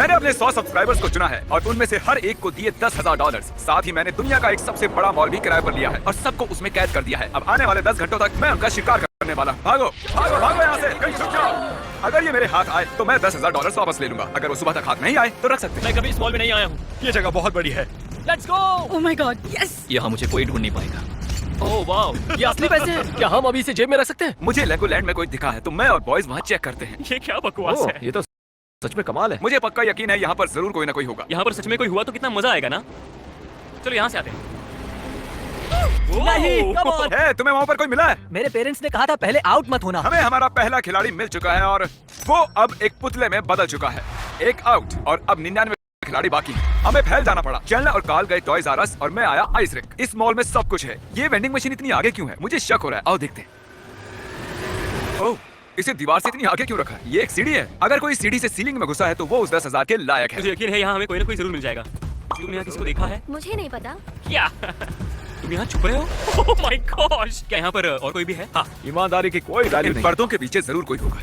मैंने अपने 100 सब्सक्राइबर्स को चुना है और उनमें से हर एक को दिए $10,000। साथ ही मैंने दुनिया का एक सबसे बड़ा मॉल भी किराए पर लिया है और सबको उसमें कैद कर दिया है। अब आने वाले 10 घंटों तक मैं उनका शिकार करने वाला। भागो भागो भागो यहाँ से, कहीं छुप जाओ। अगर ये मेरे हाथ आए तो मैं $10,000 वापस ले लूंगा। अगर वो सुबह तक हाथ नहीं आए तो रख सकते हैं। मैं कभी इस मॉल में नहीं आया हूँ। ये जगह बहुत बड़ी है। Let's go. Oh my God, yes. यहाँ मुझे कोई ढूंढ नहीं पाएगा। ओह वाह, ये असली पैसे हैं। क्या हम अभी इसे जेब में रख सकते हैं? मुझे लेगोलैंड में कोई दिखा है तो मैं और बॉयज वहाँ चेक करते हैं। ये क्या बकवास ओह, है? ये तो सच में कमाल है। मुझे पक्का यकीन है यहाँ पर जरूर कोई ना कोई होगा। यहाँ पर सच में कोई हुआ तो कितना मजा आएगा ना। चलो यहाँ से आते हैं। नहीं, come on। है, तुम्हें वहाँ पर कोई मिला है? मेरे पेरेंट्स ने कहा था पहले आउट मत होना। हमें हमारा पहला खिलाड़ी मिल चुका है और वो अब एक पुतले में बदल चुका है। एक आउट और अब 99 खिलाड़ी बाकी हैं। हमें फैल जाना पड़ा। चैनल और कार्ल गए टॉयज आर अस और मैं आया आइस रिक। इस मॉल में सब कुछ है। ये वेंडिंग मशीन इतनी आगे क्यों है? मुझे शक हो रहा है। आओ देखते हैं। ओह, इसे दीवार से इतनी आगे क्यों रखा है? ये एक सीढ़ी है। अगर कोई सीढ़ी से सीलिंग में घुसा है तो वो उस 10,000 के लायक है। मुझे यकीन है यहाँ हमें कोई ना कोई जरूर मिल जाएगा। तुमने यहाँ किसी को देखा है? मुझे नहीं पता। क्या तुम यहाँ छुप रहे हो? ओह माय गॉश, क्या यहाँ पर और कोई भी है? हाँ, ईमानदारी की कोई वैल्यू इन नहीं। पर्दों के पीछे जरूर कोई होगा।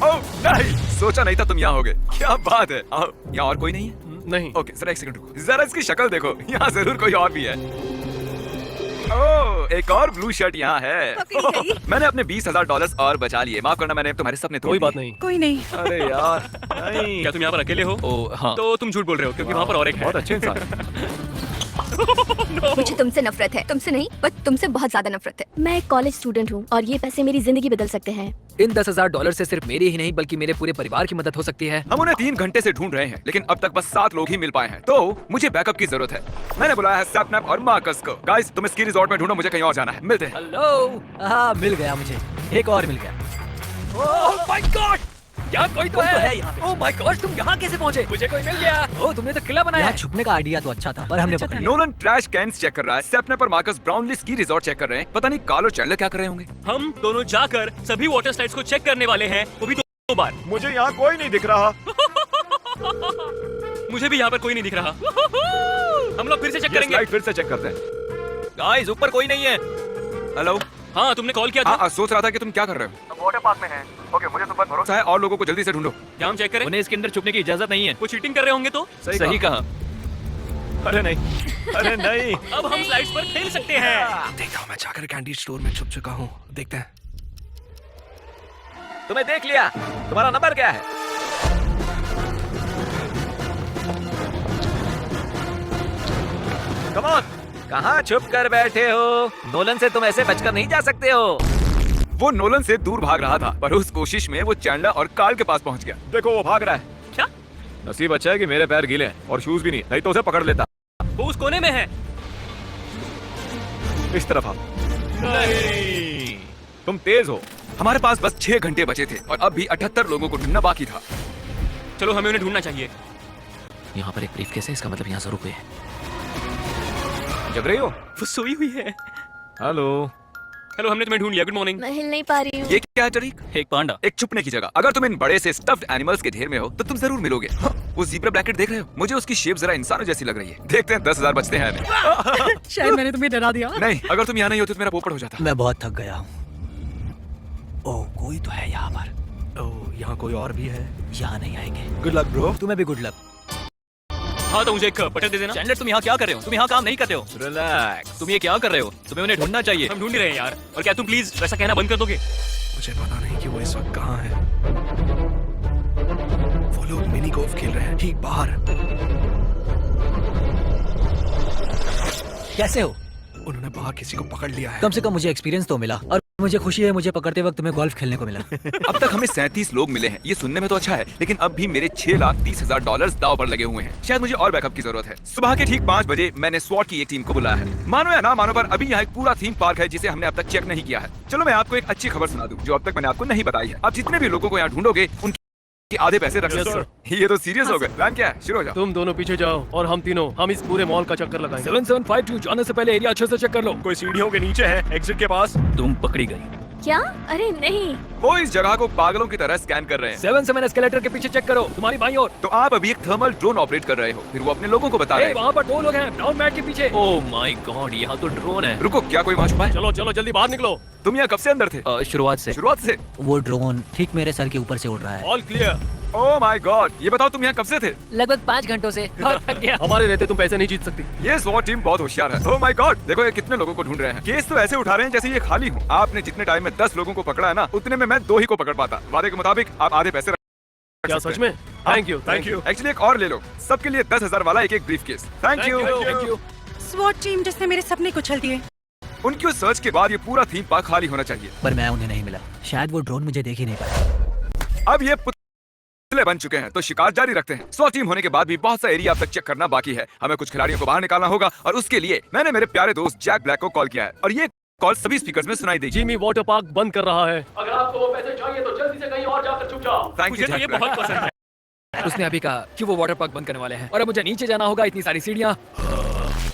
ओह नहीं, सोचा नहीं था तुम यहाँ होगे। क्या बात है। आओ, यहाँ और कोई नहीं है? नहीं। ओके, जरा एक सेकंड रुको। जरा इसकी शक्ल देखो, यहाँ जरूर कोई और भी है। ओह, एक और ब्लू शर्ट यहाँ है। पकड़ी गई। मैंने अपने $20,000 और बचा लिए। माफ करना, मैंने तुम्हारे सपने तोड़ कोई दिए। बात नहीं। कोई नहीं। अरे यार, नहीं। क्या तुम यहाँ पर अकेले हो? ओह हाँ, तो तुम झूठ बोल रहे हो क्योंकि वहाँ पर और एक है। बहुत अच्छे इंसान है। मुझे तुमसे नफरत है। तुमसे नहीं, पर तुमसे बहुत ज्यादा नफरत है। मैं एक कॉलेज स्टूडेंट हूँ और ये पैसे मेरी जिंदगी बदल सकते हैं। इन $10,000 से सिर्फ मेरी ही नहीं बल्कि मेरे पूरे परिवार की मदद हो सकती है। हम उन्हें 3 घंटे से ढूंढ रहे हैं लेकिन अब तक बस 7 लोग ही मिल पाए हैं। तो मुझे बैकअप की जरूरत है। मैंने बुलाया है सैपनैप और मार्कस को। गाइस, तुम स्की रिजॉर्ट में ढूंढो, मुझे कहीं और जाना है। मिलते हैं। हेलो। हाँ, मिल गया मुझे। एक और मिल गया। ओह माय गॉड, यहाँ कोई तो तुम तो है है। यहाँ पे। ओह माय गॉड, तुम यहाँ कैसे पहुँचे? मुझे कोई मिल गया। ओह, तुमने तो किला बनाया यहाँ है। छुपने का आइडिया तो अच्छा था पर हमने पकड़ लिया। नोलन ट्रैश कैंस चेक कर रहा है। सैपनैप और Marcus Brownlee ski resort check कर रहे हैं। पता नहीं कार्ल और चैंडलर क्या कर रहे होंगे। हम दोनों जाकर सभी वाटर स्लाइड्स को चेक करने वाले हैं, वो भी 2 बार। मुझे यहाँ कोई नहीं दिख रहा। मुझे भी यहाँ पर कोई नहीं दिख रहा। हम लोग फिर से चेक ये करेंगे। स्लाइड फिर से चेक करते हैं। गाइस, ऊपर कोई नहीं है। हेलो। हाँ, तुमने कॉल किया था। हाँ, सोच रहा था कि तुम क्या कर रहे हो। वाटर पार्क में हैं। ओके, मुझे तुम पर भरोसा है और लोगों को जल्दी से ढूंढो। क्या हम चेक करें? उन्हें इसके अंदर छुपने की इजाजत नहीं है। वो चीटिंग कर रहे होंगे तो? सही कहा। अरे नहीं, अरे नहीं। अब हम स्लाइड्स पर खेल सकते हैं। देखता हूँ, मैं जाकर कैंडी स्टोर में छुप चुका हूँ। देखते हैं। तुम्हें देख लिया। तुम्हारा नंबर क्या है? कम ऑन, कहाँ छुप कर बैठे हो? नोलन से तुम ऐसे बचकर नहीं जा सकते हो। वो नोलन से दूर भाग रहा था पर उस कोशिश में वो चैंडलर और कार्ल के पास पहुंच गया। देखो वो भाग रहा है। क्या? नसीब अच्छा है कि मेरे पैर गीले हैं और शूज भी नहीं तो उसे पकड़ लेता। वो उस कोने में है। इस तरफ आओ। नहीं, तुम तेज हो। हमारे पास बस 6 घंटे बचे थे और अब भी 78 लोगों को ढूंढना बाकी था। चलो, हमें उन्हें ढूंढना चाहिए। यहाँ पर एक ब्रीफकेस है, इसका मतलब यहाँ जरूर कोई है। जग रही हो? वो सोई हुई है। हेलो। हेलो, हमने तुम्हें ढूंढ लिया। Good morning. मैं हिल नहीं पा रही हूँ। ये क्या है टरीक? एक पांडा। एक छुपने की जगह। अगर तुम इन बड़े से स्टफ्ड एनिमल्स के ढेर में हो तो तुम जरूर मिलोगे। वो ज़ीब्रा ब्लैकेट देख रहे हो? मुझे उसकी शेप जरा इंसानों जैसी लग रही है। देखते हैं 10,000 बचते हैं हमें। शायद मैंने तुम्हें डरा दिया। नहीं, अगर तुम यहाँ नहीं होते तो मेरा पोपट हो जाता। मैं बहुत थक गया हूँ। ओह, कोई तो है यहाँ पर। ओह, यहाँ कोई और भी है। यहाँ नहीं आएंगे। Good luck bro. तुम्हें भी गुड लक। हाँ, तो मुझे एक पटल दे देना। चैंडलर, तुम यहाँ क्या कर रहे हो? तुम यहाँ काम नहीं करते हो। रिलैक्स। तुम ये क्या कर रहे हो? तुम्हें उन्हें ढूंढना चाहिए। हम ढूंढ ही रहे हैं यार। और क्या तुम प्लीज वैसा कहना बंद कर दोगे? मुझे पता नहीं कि वो इस वक्त कहाँ है। वो लोग मिनी गोल्फ खेल रहे हैं ठीक बाहर। कैसे हो? उन्होंने बाहर किसी को पकड़ लिया है। कम से कम मुझे एक्सपीरियंस तो मिला और मुझे खुशी है मुझे पकड़ते वक्त तुम्हें गोल्फ खेलने को मिला। अब तक हमें 37 लोग मिले हैं। ये सुनने में तो अच्छा है लेकिन अब भी मेरे $6,30,000 दाव पर लगे हुए हैं। शायद मुझे और बैकअप की जरूरत है। सुबह के ठीक 5 बजे मैंने स्वॉट की एक टीम को बुलाया है। मानो या ना मानो पर अभी यहाँ एक पूरा थीम पार्क है जिसे हमने अब तक चेक नहीं किया है। चलो मैं आपको एक अच्छी खबर सुना दूं जो अब तक मैंने आपको नहीं बताई है। आप जितने भी लोगों को यहाँ ढूंढोगे उनके आधे पैसे रख Yes, सकते। ये तो सीरियस हो गए। प्लान क्या है? शुरू हो जाओ। तुम दोनों पीछे जाओ और हम तीनों हम इस पूरे मॉल का चक्कर लगाएंगे। 7752 जाने से पहले एरिया अच्छे से चेक कर लो। कोई सीढ़ियों के नीचे है, एग्जिट के पास। तुम पकड़ी गई। क्या? अरे नहीं। वो इस जगह को पागलों की तरह स्कैन कर रहे हैं। 7 एस्केलेटर के पीछे चेक करो, तुम्हारी बाईं ओर। तो आप अभी एक थर्मल ड्रोन ऑपरेट कर रहे हो। फिर वो अपने लोगों को बता रहे हैं। वहाँ पर 2 लोग हैं ब्राउन मैट के पीछे। ओह माय गॉड, यहाँ तो ड्रोन है। रुको, क्या कोई वहाँ छुपा है? चलो चलो जल्दी बाहर निकलो। तुम यहाँ कब से अंदर थे? शुरुआत से। शुरुआत से। वो ड्रोन ठीक मेरे सर के ऊपर से उड़ रहा है। All clear. Oh my God, ये बताओ तुम यहाँ कब से थे? लगभग 5 घंटों से। बहुत थक गया। हमारे रहते तुम पैसे नहीं जीत सकती। ये SWAT टीम बहुत होशियार है। ओह माय गॉड, देखो ये कितने लोगों को ढूंढ रहे हैं। केस तो ऐसे उठा रहे हैं जैसे ये खाली हो। आपने जितने टाइम में 10 लोगों को पकड़ा है ना, उतने में मैं 2 ही को पकड़ पाता। वादे के मुताबिक आप आधे पैसे क्या सच में? Thank you, thank you. Actually एक और ले लो, सबके लिए 10,000 वाला एक ब्रीफ केस। Thank you. स्वॉट टीम जिसने मेरे सपने कुचल दिए। उनकी उस सर्च के बाद ये पूरा थीम पार्क खाली होना चाहिए। पर मैं उन्हें नहीं मिला। शायद वो ड्रोन मुझे देख ही नहीं पाया। अब ये पुतले बन चुके हैं तो शिकार जारी रखते हैं। SWAT टीम होने के बाद भी बहुत सा एरिया अब तक चेक करना बाकी है। हमें कुछ खिलाड़ियों को बाहर निकालना होगा और उसके लिए मैंने मेरे प्यारे दोस्त जैक ब्लैक को कॉल किया है और ये कॉल सभी स्पीकर्स में सुनाई देगी। जिमी वाटर पार्क बंद कर रहा है। अगर आपको वो पैसे चाहिए तो जल्दी से कहीं और जाकर छुप जाओ। थैंक मुझे यू तो ये बहुत पसंद है। उसने अभी कहा कि वो वाटर पार्क बंद करने वाले हैं और अब मुझे नीचे जाना होगा, इतनी सारी सीढ़ियाँ।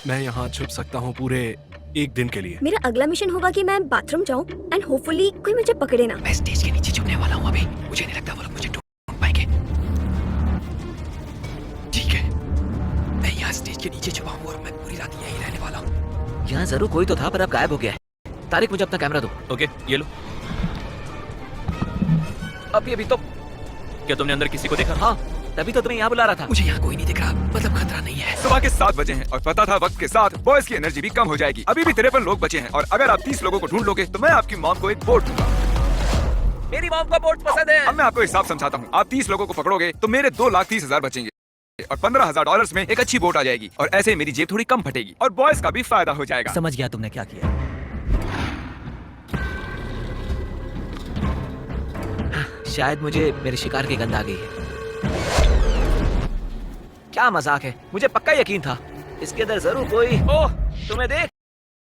मैं यहाँ छुप सकता हूँ पूरे 1 दिन के लिए। मेरा अगला मिशन होगा कि मैं बाथरूम जाऊं एंड होपफुली कोई मुझे पकड़े ना। मैं स्टेज के नीचे छुपने वाला हूँ अभी। मुझे नहीं लगता वो लोग मुझे ढूंढ पाएंगे। ठीक है, मैं यहाँ स्टेज के नीचे छुपा हूँ और मैं पूरी रात यहीं रहने वाला हूँ। यहाँ जरूर कोई तो था पर अब गायब हो गया है। तारिक, मुझे अपना कैमरा दो। ओके, ये लो। अभी तो क्या तुमने अंदर किसी को देखा? हाँ, तभी तो तुम्हें यहाँ बुला रहा था। मुझे यहाँ कोई नहीं दिख रहा, मतलब खतरा नहीं है। सुबह के 7 बजे हैं और पता था वक्त के साथ बॉयज की एनर्जी भी कम हो जाएगी। अभी भी 53 लोग बचे हैं और अगर आप 30 लोगों को ढूंढ लोगे तो मैं आपकी मॉम को एक बोट दूंगा। मेरी मॉम को बोट पसंद है। अब मैं आपको हिसाब समझाता हूँ। आप 30 लोगों को पकड़ोगे तो मेरे 2,30,000 बचेंगे और $15,000 में एक अच्छी बोट आ जाएगी और ऐसे मेरी जेब थोड़ी कम फटेगी और बॉयज का भी फायदा हो जाएगा। समझ गया तुमने क्या किया। शायद मुझे मेरे शिकार की गंध आ गई है। क्या मजाक है, मुझे पक्का यकीन था इसके अंदर जरूर कोई। ओह, तुम्हें देख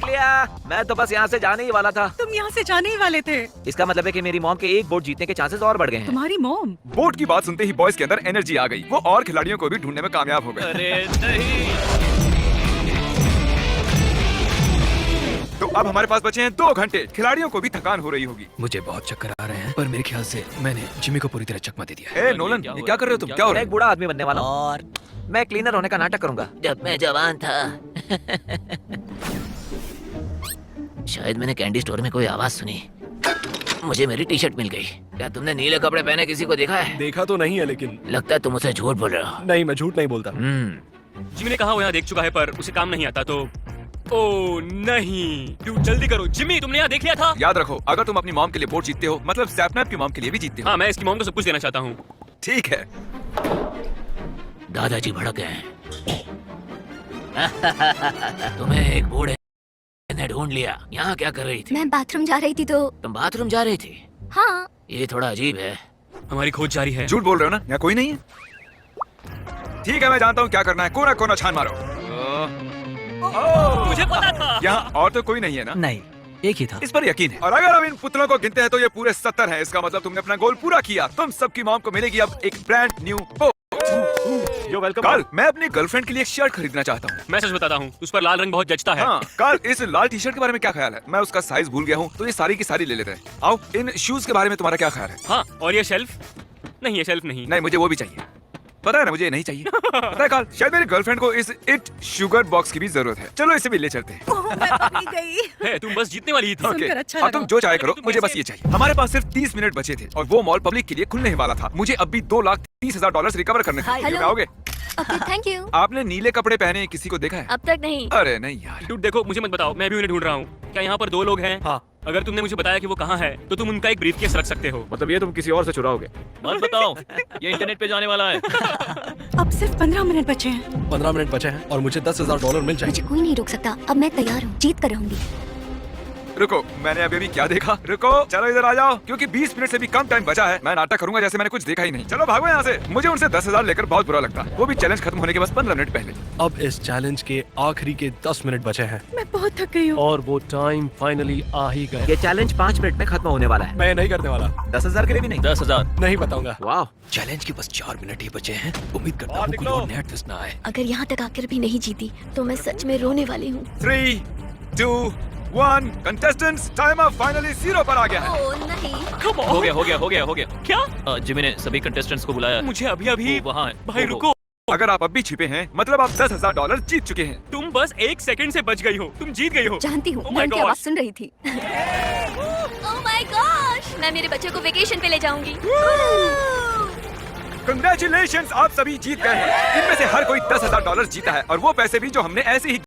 लिया। मैं तो बस यहाँ से जाने ही वाला था। तुम यहाँ से जाने ही वाले थे। इसका मतलब है कि मेरी मॉम के एक बोट जीतने के चांसेस और बढ़ गए हैं। तुम्हारी मॉम। बोट की बात सुनते ही बॉयज के अंदर एनर्जी आ गई। वो और खिलाड़ियों को भी ढूंढने में कामयाब हो गए। अरे नहीं। तो अब हमारे पास बचे हैं 2 घंटे। खिलाड़ियों को भी थकान हो रही होगी। मुझे बहुत चक्कर आ रहे हैं, पर मेरे ख्याल से मैंने जिमी को पूरी तरह चकमा दे दिया है। ए नोलन, ये क्या कर रहे हो तुम? क्या हो मैं रहा एक है? बूढ़ा आदमी बनने वाला हूँ और मैं क्लीनर होने का नाटक करूंगा। जब मैं जवान था शायद मैंने कैंडी स्टोर में कोई आवाज सुनी। मुझे मेरी टी शर्ट मिल गई। क्या तुमने नीले कपड़े पहने किसी को देखा है? देखा तो नहीं है लेकिन। लगता है तुम उसे झूठ बोल रहे हो। नहीं, मैं झूठ नहीं बोलता। जिमी ने कहा वो यहाँ देख चुका है पर उसे काम नहीं आता तो। ओ नहीं, तू जल्दी करो। जिमी, तुमने यहाँ देख लिया था? याद रखो, अगर तुम अपनी मॉम के लिए बोट जीतते हो मतलब सैपनैप की मॉम के लिए भी जीतते हो। हाँ, मैं इसकी मॉम को सब कुछ देना चाहता हूँ। ठीक है। दादाजी भड़क गए हैं। तुम्हें एक बूढ़े ने ढूंढ लिया। यहाँ क्या कर रही थी? मैं बाथरूम जा रही थी तो। तुम बाथरूम जा रही थी? हाँ। ये थोड़ा अजीब है। हमारी खोज जारी है। झूठ बोल रहे हो ना? यहाँ कोई नहीं है? ठीक है, मैं जानता हूँ क्या करना है। कोना कोना छान मारो। मुझे पता था। यहाँ और तो कोई नहीं है ना? नहीं, एक ही था। इस पर यकीन है। और अगर हम इन पुतलों को गिनते हैं तो ये पूरे 70 हैं। इसका मतलब तुमने अपना गोल पूरा किया। तुम सबकी मॉम को मिलेगी अब एक ब्रांड न्यू बोट। यो वेलकम। कल मैं अपनी गर्लफ्रेंड के लिए एक शर्ट खरीदना चाहता हूँ। मैं सच बताता हूँ, उस पर लाल रंग बहुत जचता है। हाँ, कल इस लाल टी शर्ट के बारे में क्या ख्याल है? मैं उसका साइज भूल गया हूँ तो ये सारी की सारी ले लेते हैं। आओ, इन शूज के बारे में तुम्हारा क्या ख्याल है? हाँ, और ये शेल्फ? नहीं, ये शेल्फ नहीं। नहीं, मुझे वो भी चाहिए। पता है ना, मुझे ये नहीं चाहिए। पता है कल, शायद मेरी गर्लफ्रेंड को इस इट शुगर बॉक्स की भी जरूरत है। चलो इसे भी ले चलते हैं। ओह, मैं पकड़ी गई। है, तुम बस जीतने वाली ही थी। सुनकर अच्छा अब लगा। तुम जो चाहे करो, तुम मुझे बस कैसे- ये चाहिए। हमारे पास सिर्फ 30 मिनट बचे थे और वो मॉल पब्लिक के लिए खुलने ही वाला था। मुझे अब भी $2,30,000 रिकवर करने थे। हेलो। क्या आओगे? Okay, thank you. आपने नीले कपड़े पहने किसी को देखा है? अब तक नहीं। अरे नहीं यार। डूड, देखो, मुझे मत बताओ, मैं भी उन्हें ढूंढ रहा हूँ। क्या यहाँ पर 2 लोग हैं? हाँ। अगर तुमने मुझे बताया कि वो कहाँ है तो तुम उनका एक ब्रीफकेस रख सकते हो। मतलब ये तुम किसी और से चुराओगे? मत बताओ, ये इंटरनेट पे जाने वाला है। अब सिर्फ 15 मिनट बचे हैं। 15 मिनट बचे हैं और मुझे $10,000 मिल जाएंगे। मुझे कोई नहीं रोक सकता। अब मैं तैयार हूँ, जीत कर रहूंगी। रुको, मैंने अभी क्या देखा? रुको, चलो इधर आ जाओ, क्योंकि 20 मिनट से भी कम टाइम बचा है। मैं नाटक करूंगा जैसे मैंने कुछ देखा ही नहीं। चलो भागो यहाँ से। मुझे उनसे 10,000 लेकर बहुत बुरा लगता, वो भी चैलेंज खत्म होने के बस 15 मिनट पहले। अब इस चैलेंज के आखिरी के 10 मिनट बचे हैं मैं बहुत थक गई हूँ। और वो टाइम फाइनली आ ही गया। ये चैलेंज 5 मिनट में खत्म होने वाला है। मैं नहीं करने वाला। 10,000 के लिए भी नहीं। 10,000। नहीं बताऊंगा। वाह, चैलेंज के बस 4 मिनट ही बचे हैं। उम्मीद करता हूँ कोई और नया ट्विस्ट ना आए। अगर यहाँ तक आकर भी नहीं जीती तो मैं सच में रोने वाली हूँ। 3, 2, 1, कंटेस्टेंट्स, टाइमर फाइनली 0 पर आ गया है। ओह नहीं। हो गया। क्या? जिमी ने सभी कंटेस्टेंट्स को बुलाया। मुझे अभी वहाँ है। भाई रुको, अगर आप अब भी छिपे हैं मतलब आप $10,000 जीत चुके हैं। तुम बस 1 सेकंड से बच गई हो। तुम जीत गई हो। जानती हूँ, Oh my मैं उनकी gosh. आवाज सुन रही थी। ओह माय गॉश, मैं मेरे बच्चे को वेकेशन पे ले जाऊंगी। कंग्रेचुलेशंस, आप सभी जीत गए हैं। इनमें से हर कोई $10,000 जीता है और वो पैसे भी जो हमने ऐसे ही